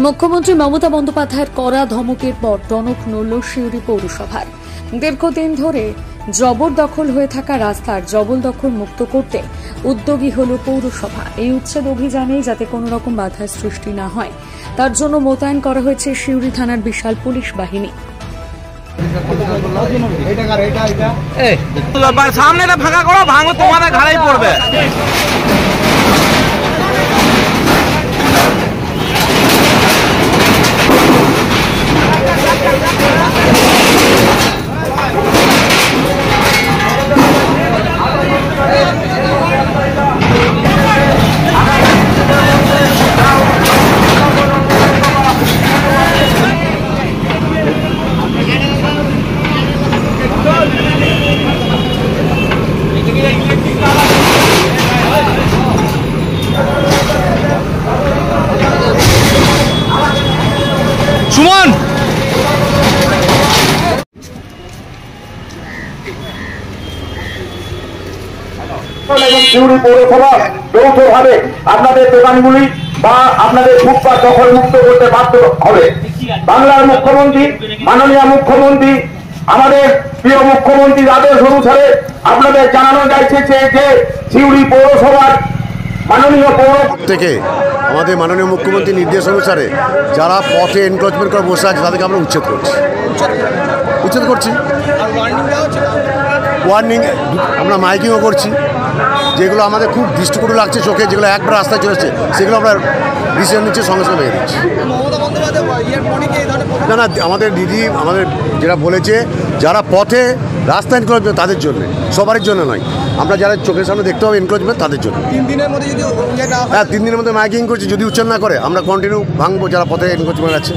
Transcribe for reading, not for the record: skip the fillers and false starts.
মুখ্যমন্ত্রী মমতা বন্দ্যোপাধ্যায়ের কড়া ধমকের পর টনক নড়ল সিউড়ি পৌরসভার। দীর্ঘদিন ধরে জবরদখল হয়ে থাকা রাস্তার জবরদখল মুক্ত করতে উদ্যোগী হল পৌরসভা। এই উচ্ছেদ অভিযানে যাতে কোনো রকম বাধার সৃষ্টি না হয় তার জন্য মোতায়েন করা হয়েছে সিউড়ি থানার বিশাল পুলিশ বাহিনী। সামনেটা ফাঁকা করো, ভাঙো তোমাদের ঘাড়েই পড়বে। সুমন সিউড়ি পৌরসভা যৌথভাবে আপনাদের দোকানগুলি বা আপনাদের ফুটপাত দখল মুক্ত করতে বাধ্য হবে। বাংলার মুখ্যমন্ত্রী, মাননীয় মুখ্যমন্ত্রী, আমাদের প্রিয় মুখ্যমন্ত্রীর আদেশ অনুসারে আপনাদের জানানো যাচ্ছে যে সিউড়ি পৌরসভার মাননীয় পৌর থেকে আমাদের মাননীয় মুখ্যমন্ত্রীর নির্দেশ অনুসারে যারা পথে এনক্রোচমেন্ট করে বসে আছে তাদেরকে আমরা উচ্ছেদ করছি। ওয়ার্নিং আমরা মাইকিংও করছি, যেগুলো আমাদের খুব দৃষ্টিকটু লাগছে চোখে, যেগুলো একবার রাস্তায় চলেছে সেগুলো আমরা ডিসিশন নিচ্ছে, সঙ্গে সঙ্গে ভেঙে দিচ্ছি। না না, আমাদের দিদি আমাদের যেটা বলেছে যারা পথে রাস্তা এনক্রোচমেন্ট তাদের জন্য, সবার জন্য নয়। আমরা যারা চোখের সামনে দেখতে পাবো এনক্রোচমেন্ট তাদের জন্য 3 দিনের মধ্যে যদি হ্যাঁ 3 দিনের মধ্যে মাইকিং করছি, যদি উচ্ছেদ না করে আমরা কন্টিনিউ ভাঙবো যারা পথে এনক্রোচমেন্ট আছে।